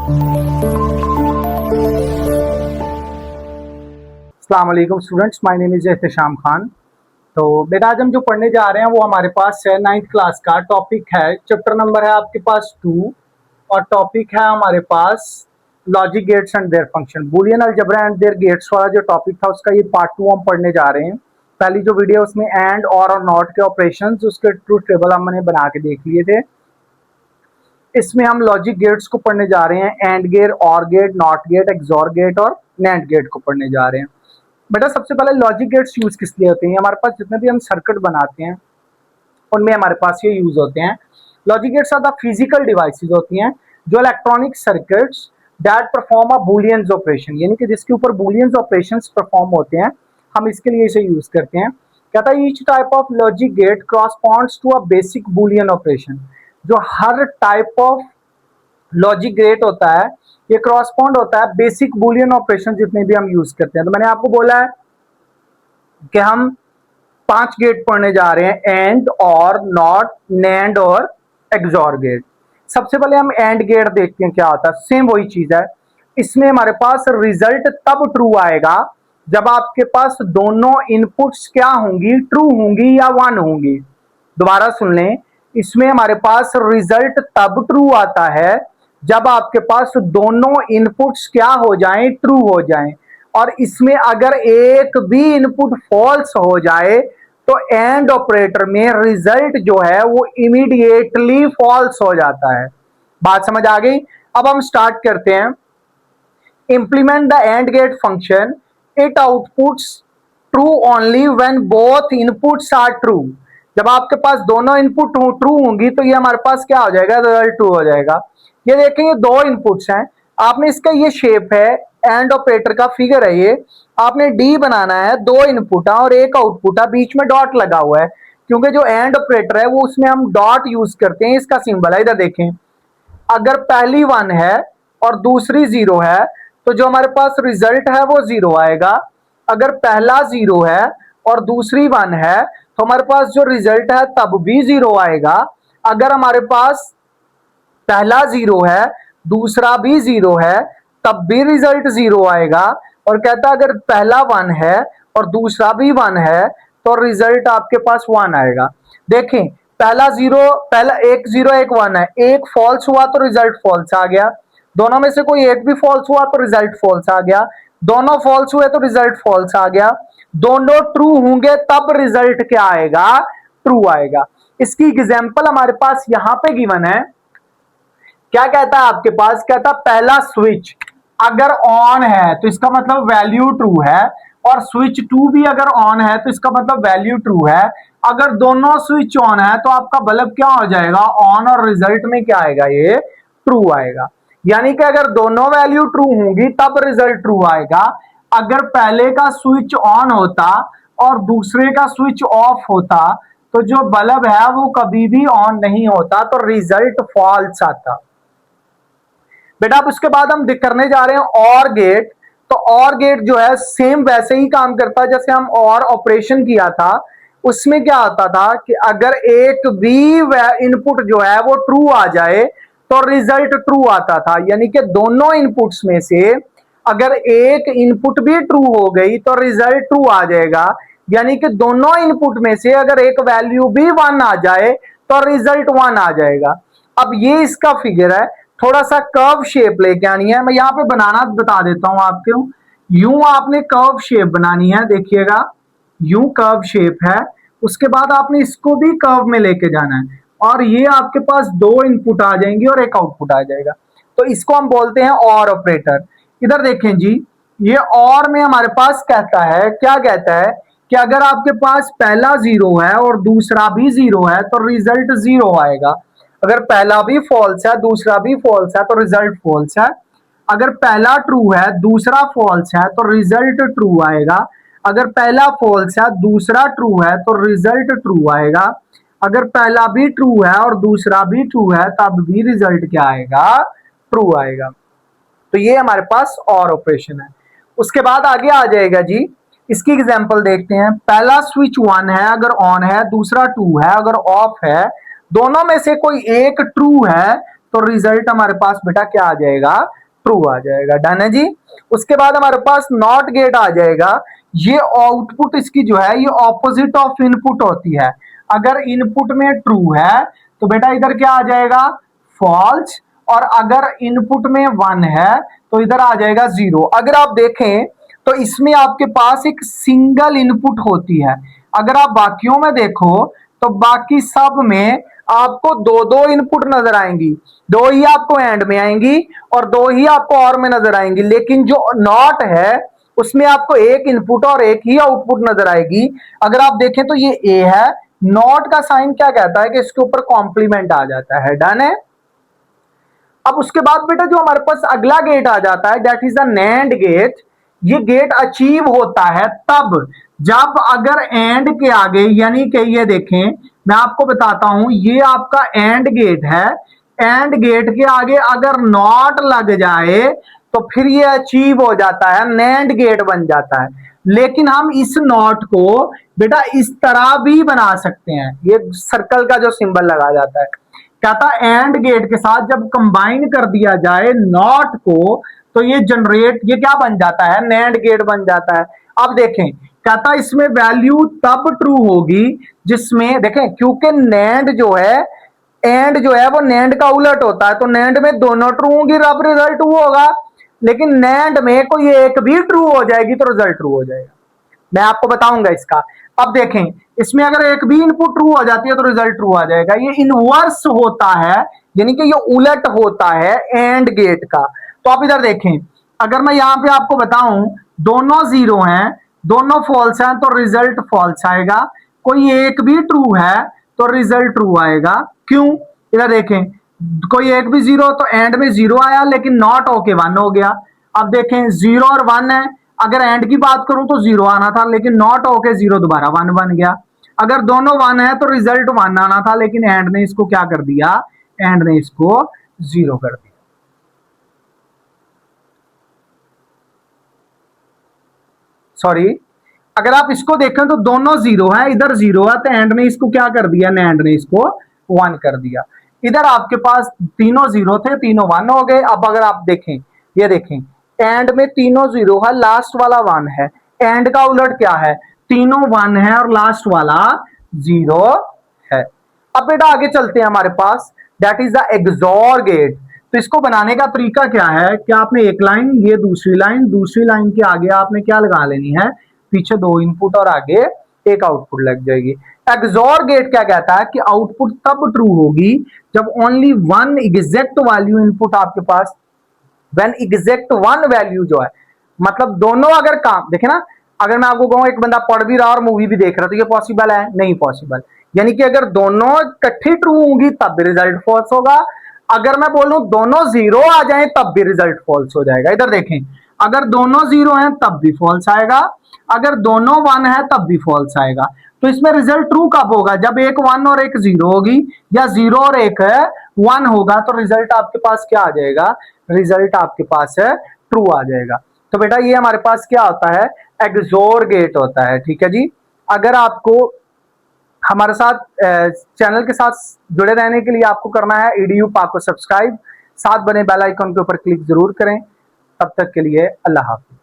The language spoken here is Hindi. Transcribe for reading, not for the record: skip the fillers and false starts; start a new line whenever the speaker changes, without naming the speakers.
अस्सलाम वालेकुम students, my name is Ehtesham Khan. तो बेटा आज हम जो पढ़ने जा रहे हैं वो हमारे पास है 9th क्लास का टॉपिक है। चैप्टर नंबर है आपके पास 2 और टॉपिक है हमारे पास logic gates and their function, Boolean algebra and their gates वाला जो टॉपिक था उसका ये पार्ट 2 हम पढ़ने जा रहे हैं। पहली जो वीडियो उसमें एंड और नॉट के ऑपरेशंस उसके ट्रूथ टेबल हमने बना के देख लिए थे। इसमें हम लॉजिक गेट्स को पढ़ने जा रहे हैं, AND gate, OR gate, NOT gate, XOR gate और नैंड गेट को पढ़ने जा रहे हैं। बेटा सबसे पहले लॉजिक गेट्स यूज किस लिए होते हैं? हमारे पास जितने भी हम सर्किट बनाते हैं उनमें हमारे पास ये यूज होते हैं। Logic gates are the physical devices होती हैं जो electronic circuits that perform a Booleans operation, यानी कि जिसके ऊपर बूलियंस ऑपरेशंस परफॉर्म होते हैं, हम इसके लिए इसे यूज करते हैं। कहता है each type of logic gate corresponds to a basic Boolean operation. जो हर टाइप ऑफ लॉजिक गेट होता है ये क्रॉसपॉन्ड होता है बेसिक बूलियन ऑपरेशन जितने भी हम यूज करते हैं। तो मैंने आपको बोला है कि हम 5 गेट पढ़ने जा रहे हैं, एंड, और, नॉट, नैंड और एक्सॉर गेट। सबसे पहले हम एंड गेट देखते हैं क्या होता है। सेम वही चीज है, इसमें हमारे पास रिजल्ट तब ट्रू आएगा जब आपके पास दोनों इनपुट्स क्या होंगी, ट्रू होंगी या 1 होंगी। दोबारा सुन लें, इसमें हमारे पास रिजल्ट तब ट्रू आता है जब आपके पास दोनों इनपुट्स क्या हो जाएं, ट्रू हो जाएं। और इसमें अगर एक भी इनपुट फॉल्स हो जाए तो एंड ऑपरेटर में रिजल्ट जो है वो इमीडिएटली फॉल्स हो जाता है। बात समझ आ गई? अब हम स्टार्ट करते हैं। Implement the AND gate function, it outputs true only when both inputs are true. जब आपके पास दोनों इनपुट ट्रू होंगी तो ये हमारे पास क्या हो जाएगा, रिजल्ट ट्रू हो जाएगा। ये देखें ये 2 इनपुट्स हैं, आपने इसका ये शेप है, एंड ऑपरेटर का फिगर है ये, आपने डी बनाना है, 2 इनपुट है और एक आउटपुट है, बीच में डॉट लगा हुआ है क्योंकि जो एंड ऑपरेटर है वो उसमें हम डॉट यूज करते हैं। इसका सिंबल है, इधर देखें, अगर पहली 1 है और दूसरी 0 है तो जो हमारे पास रिजल्ट है वो 0 आएगा। अगर पहला 0 है और दूसरी 1 है तो हमारे पास जो रिजल्ट है तब भी 0 आएगा। अगर हमारे पास पहला 0 है दूसरा भी 0 है तब भी रिजल्ट 0 आएगा। और कहता है अगर पहला 1 है और दूसरा भी 1 है तो रिजल्ट आपके पास 1 आएगा। देखें पहला 0, पहला एक 0 एक 1 है, एक फॉल्स हुआ तो रिजल्ट फॉल्स आ गया, दोनों में से कोई एक भी फॉल्स हुआ तो रिजल्ट फॉल्स आ गया, दोनों फॉल्स हुए तो रिजल्ट फॉल्स आ गया, दोनों ट्रू होंगे तब रिजल्ट क्या आएगा, ट्रू आएगा। इसकी एग्जांपल हमारे पास यहां पे गिवन है। क्या कहता है आपके पास, कहता पहला स्विच अगर ऑन है तो इसका मतलब वैल्यू ट्रू है, और स्विच 2 भी अगर ऑन है तो इसका मतलब वैल्यू ट्रू है। अगर दोनों स्विच ऑन है तो आपका बल्ब क्या हो जाएगा, ऑन, और रिजल्ट में क्या आएगा, ये ट्रू आएगा। यानी कि अगर दोनों वैल्यू ट्रू होंगी तब रिजल्ट ट्रू आएगा। अगर पहले का स्विच ऑन होता और दूसरे का स्विच ऑफ होता तो जो बल्ब है वो कभी भी ऑन नहीं होता, तो रिजल्ट फॉल्स आता। बेटा अब उसके बाद हम करने जा रहे हैं और गेट। तो और गेट जो है सेम वैसे ही काम करता है जैसे हम और ऑपरेशन किया था। उसमें क्या होता था कि अगर एक भी इनपुट जो है वो ट्रू आ जाए तो रिजल्ट ट्रू आता था, यानी कि दोनों इनपुट्स में से अगर एक इनपुट भी ट्रू हो गई तो रिजल्ट ट्रू आ जाएगा। यानी कि दोनों इनपुट में से अगर एक वैल्यू भी 1 आ जाए तो रिजल्ट 1 आ जाएगा। अब ये इसका फिगर है, थोड़ा सा कर्व शेप लेके आनी है। मैं यहाँ पे बनाना बता देता हूं आपको। यूं आपने कर्व शेप बनानी है, देखिएगा यूं कर्व शेप है, उसके बाद आपने इसको भी कर्व में लेके जाना है और ये आपके पास 2 इनपुट आ जाएंगे और एक आउटपुट आ जाएगा। तो इसको हम बोलते हैं और ऑपरेटर। इधर देखें जी, ये और में हमारे पास कहता है, क्या कहता है कि अगर आपके पास पहला 0 है और दूसरा भी 0 है तो रिजल्ट 0 आएगा। अगर पहला भी फॉल्स है दूसरा भी फॉल्स है तो रिजल्ट फॉल्स है। अगर पहला ट्रू है दूसरा फॉल्स है तो रिजल्ट ट्रू आएगा। अगर पहला फॉल्स है दूसरा ट्रू है तो रिजल्ट ट्रू आएगा। अगर पहला भी ट्रू है और दूसरा भी ट्रू है तब भी रिजल्ट क्या आएगा, ट्रू आएगा। तो ये हमारे पास और ऑपरेशन है। उसके बाद आगे आ जाएगा जी, इसकी एग्जांपल देखते हैं। पहला स्विच 1 है अगर ऑन है, दूसरा 2 है अगर ऑफ है, दोनों में से कोई एक ट्रू है तो रिजल्ट हमारे पास बेटा क्या आ जाएगा, ट्रू आ जाएगा। डन है जी। उसके बाद हमारे पास नॉट गेट आ जाएगा। ये आउटपुट इसकी जो है ये ऑपोजिट ऑफ इनपुट होती है। अगर इनपुट में ट्रू है तो बेटा इधर क्या आ जाएगा, फॉल्स, और अगर इनपुट में 1 है तो इधर आ जाएगा 0। अगर आप देखें तो इसमें आपके पास एक सिंगल इनपुट होती है। अगर आप बाकियों में देखो तो बाकी सब में आपको दो दो इनपुट नजर आएंगी, दो ही आपको एंड में आएंगी और दो ही आपको और में नजर आएंगी। लेकिन जो नॉट है उसमें आपको एक इनपुट और एक ही आउटपुट नजर आएगी। अगर आप देखें तो ये ए है, नॉट का साइन क्या कहता है कि इसके ऊपर कॉम्प्लीमेंट आ जाता है। डन है। अब उसके बाद बेटा जो हमारे पास अगला गेट आ जाता है that is the NAND gate. ये गेट अचीव होता है तब जब अगर एंड के आगे, यानी कि ये देखें मैं आपको बताता हूं, ये आपका एंड गेट है, एंड गेट के आगे अगर नॉट लग जाए तो फिर ये अचीव हो जाता है, नैंड गेट बन जाता है। लेकिन हम इस नॉट को बेटा इस तरह भी बना सकते हैं, ये सर्कल का जो सिंबल लगा जाता है, कहता एंड गेट के साथ जब कंबाइन कर दिया जाए नॉट को तो ये जनरेट, ये क्या बन जाता है, नैंड गेट बन जाता है। अब देखें कहता इसमें वैल्यू तब ट्रू होगी जिसमें, देखें क्योंकि नैंड जो है, एंड जो है वो नैंड का उलट होता है, तो नैंड में दोनों ट्रू होंगी अब रिजल्ट ट्रू होगा। लेकिन नैंड में कोई एक भी ट्रू हो जाएगी तो रिजल्ट ट्रू हो जाएगा। मैं आपको बताऊंगा इसका। अब देखें इसमें अगर एक भी इनपुट ट्रू हो जाती है तो रिजल्ट ट्रू आ जाएगा। ये इनवर्स होता है, यानी कि ये उलट होता है एंड गेट का। तो आप इधर देखें, अगर मैं यहां पे आपको बताऊं दोनों जीरो हैं, दोनों फॉल्स हैं तो रिजल्ट फॉल्स आएगा। कोई एक भी ट्रू है तो रिजल्ट ट्रू आएगा। क्यों, इधर देखें कोई एक भी जीरो तो एंड में जीरो आया लेकिन नॉट होके 1 हो गया। अब देखें 0 और 1 है, अगर एंड की बात करूं तो 0 आना था लेकिन नॉट होके 0 दोबारा 1 बन गया। अगर दोनों 1 है तो रिजल्ट 1 आना था लेकिन एंड ने इसको क्या कर दिया, एंड ने इसको 0 कर दिया। सॉरी, अगर आप इसको देखें तो दोनों 0 है, इधर 0 है तो एंड ने इसको क्या कर दिया, एंड ने इसको 1 कर दिया। इधर आपके पास तीनों 0 थे, तीनों 1 हो गए। अब अगर आप देखें, ये देखें एंड में तीनों 0 है, लास्ट वाला 1 है। एंड का उलट क्या है, तीनों 1 है और लास्ट वाला 0 है। अब बेटा आगे चलते हैं हमारे पास, that is the XOR gate. तो इसको बनाने का तरीका क्या है कि आपने एक लाइन, ये दूसरी लाइन, दूसरी लाइन के आगे आपने क्या लगा लेनी है, पीछे 2 इनपुट और आगे एक आउटपुट लग जाएगी। एक्सोर गेट क्या कहता है कि आउटपुट तब ट्रू होगी जब ओनली 1 एग्जैक्ट वैल्यू इनपुट आपके पास, व्हेन एग्जैक्ट 1 वैल्यू जो है, मतलब दोनों अगर काम, देखे ना, अगर मैं आपको कहूं एक बंदा पढ़ भी रहा और मूवी भी देख रहा तो ये पॉसिबल है, नहीं पॉसिबल। यानी कि अगर दोनों इकट्ठी ट्रू होंगी तब भी रिजल्ट फॉल्स होगा। अगर मैं बोलूं दोनों 0 आ जाएं तब भी रिजल्ट फॉल्स हो जाएगा। इधर देखें, अगर दोनों 0 हैं तब भी फॉल्स आएगा, अगर दोनों 1 है तब भी फॉल्स आएगा। तो इसमें रिजल्ट ट्रू कब होगा, जब एक 1 और एक 0 होगी, या 0 और एक 1 होगा तो रिजल्ट आपके पास क्या आ जाएगा, रिजल्ट आपके पास है ट्रू आ जाएगा। तो बेटा ये हमारे पास क्या होता है, एक्सोर गेट होता है। ठीक है जी। अगर आपको हमारे साथ चैनल के साथ जुड़े रहने के लिए आपको करना है EDU पाक को सब्सक्राइब, साथ बने बेल आइकन के ऊपर क्लिक जरूर करें। तब तक के लिए अल्लाह हाफिज।